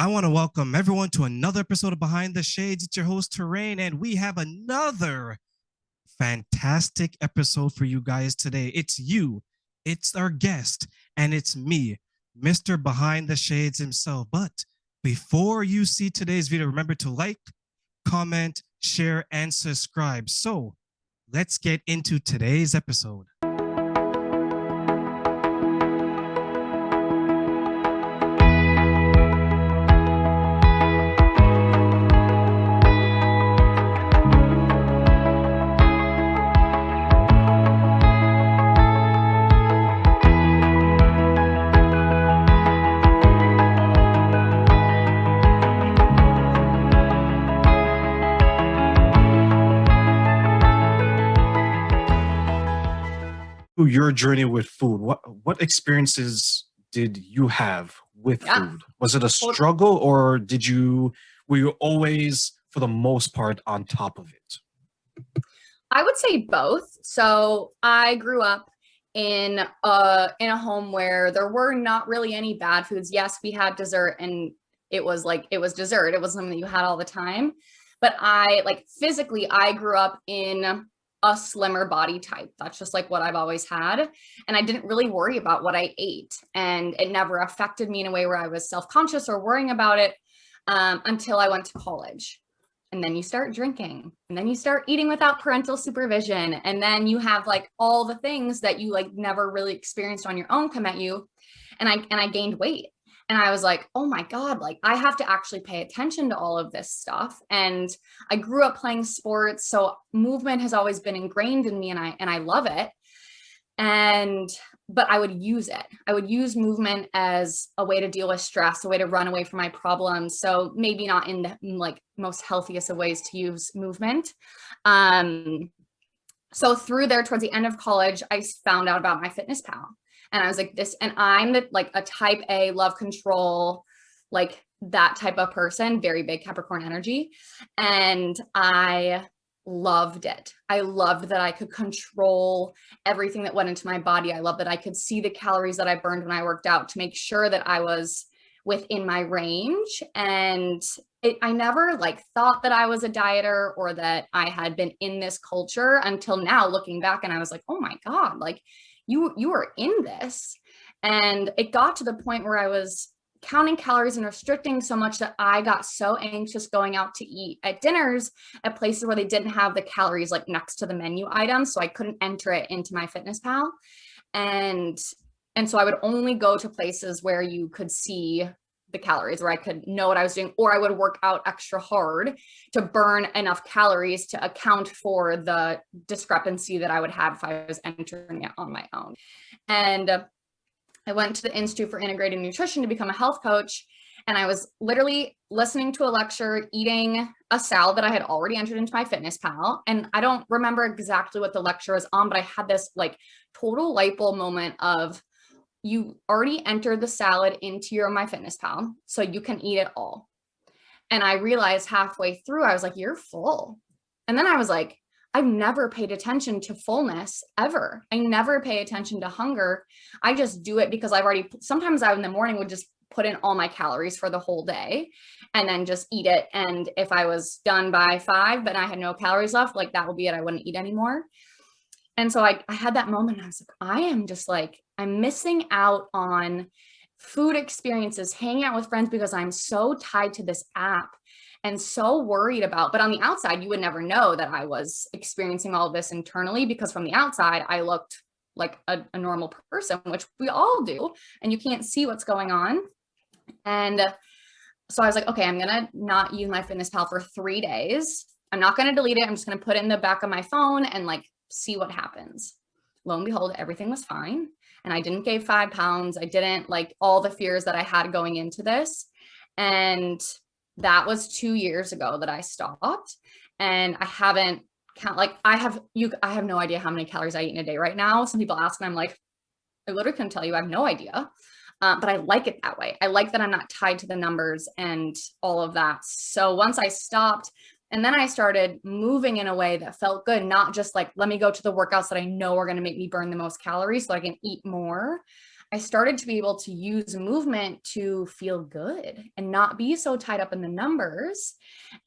I want to welcome everyone to another episode of Behind the Shades. It's your host, Terrain, and we have another fantastic episode for you guys today. It's you, it's our guest, and it's me, Mr. Behind the Shades himself. But before you see today's video, remember to like, comment, share, and subscribe. So let's get into today's episode. Your journey with food. What experiences did you have with Yeah. food? Was it a Well, struggle, or were you always for the most part on top of it? I would say both. So I grew up in a home where there were not really any bad foods. Yes, we had dessert and it was dessert. It was something that you had all the time. But I like physically I grew up in a slimmer body type. That's just like what I've always had. And I didn't really worry about what I ate. And it never affected me in a way where I was self-conscious or worrying about it until I went to college. And then you start drinking, and then you start eating without parental supervision, and then you have like all the things that you like never really experienced on your own come at you. And I gained weight, and I was like, oh my god, like I have to actually pay attention to all of this stuff. And I grew up playing sports, so movement has always been ingrained in me, and I love it. And but I would use it. I would use movement as a way to deal with stress, a way to run away from my problems. So maybe not in the like most healthiest of ways to use movement. Um, so through there, towards the end of college, I found out about MyFitnessPal, and I was like, this, and I'm the, like a type A, love control, like that type of person, very big Capricorn energy, and I loved it. I loved that I could control everything that went into my body. I love that I could see the calories that I burned when I worked out to make sure that I was within my range. And I never like thought that I was a dieter or that I had been in this culture until now, looking back, and I was like, oh my god, like you were in this. And it got to the point where I was counting calories and restricting so much that I got so anxious going out to eat at dinners at places where they didn't have the calories like next to the menu items, so I couldn't enter it into MyFitnessPal. And and so I would only go to places where you could see the calories, where I could know what I was doing, or I would work out extra hard to burn enough calories to account for the discrepancy that I would have if I was entering it on my own. And I went to the Institute for Integrated Nutrition to become a health coach. And I was literally listening to a lecture, eating a salad that I had already entered into MyFitnessPal. And I don't remember exactly what the lecture was on, but I had this like total light bulb moment of, you already entered the salad into your MyFitnessPal, so you can eat it all. And I realized halfway through, I was like, you're full. And then I was like, I've never paid attention to fullness ever. I never pay attention to hunger. I just do it because I've already, sometimes I in the morning would just put in all my calories for the whole day and then just eat it. And if I was done by 5, but I had no calories left, like that would be it. I wouldn't eat anymore. And so I had that moment, and I was like, I am just like, I'm missing out on food experiences, hanging out with friends, because I'm so tied to this app and so worried about, but on the outside, you would never know that I was experiencing all of this internally, because from the outside, I looked like a normal person, which we all do, and you can't see what's going on. And so I was like, okay, I'm going to not use MyFitnessPal for 3 days. I'm not going to delete it. I'm just going to put it in the back of my phone and like see what happens. Lo and behold, everything was fine. And I didn't gain 5 pounds. I didn't like all the fears that I had going into this. And that was 2 years ago that I stopped. And I haven't like I have no idea how many calories I eat in a day right now. Some people ask, and I'm like, I literally couldn't tell you. I have no idea. But I like it that way. I like that I'm not tied to the numbers and all of that. So once I stopped, and then I started moving in a way that felt good, not just like, let me go to the workouts that I know are going to make me burn the most calories so I can eat more. I started to be able to use movement to feel good and not be so tied up in the numbers,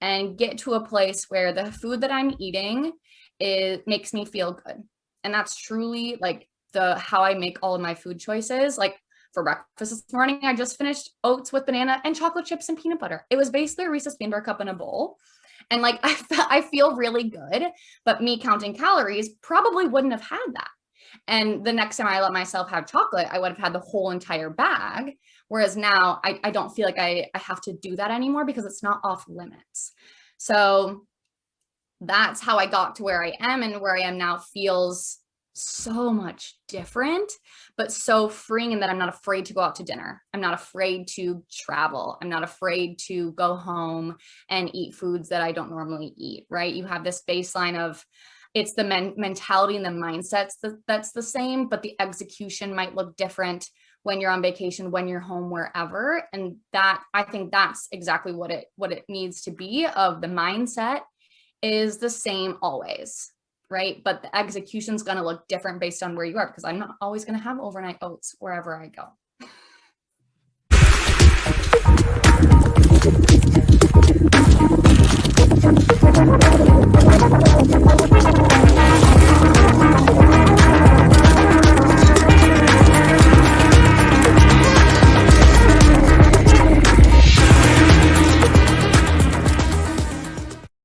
and get to a place where the food that I'm eating makes me feel good. And that's truly like the how I make all of my food choices. Like for breakfast this morning, I just finished oats with banana and chocolate chips and peanut butter. It was basically a Reese's peanut butter cup in a bowl. And like I feel really good, but me counting calories probably wouldn't have had that. And the next time I let myself have chocolate, I would have had the whole entire bag. Whereas now I don't feel like I have to do that anymore because it's not off limits. So that's how I got to where I am, and where I am now feels so much different, but so freeing in that I'm not afraid to go out to dinner. I'm not afraid to travel. I'm not afraid to go home and eat foods that I don't normally eat, right? You have this baseline of it's the mentality and the mindsets that's the same, but the execution might look different when you're on vacation, when you're home, wherever. And that, I think that's exactly what it needs to be. Of the mindset is the same always, right? But the execution is going to look different based on where you are, because I'm not always going to have overnight oats wherever I go.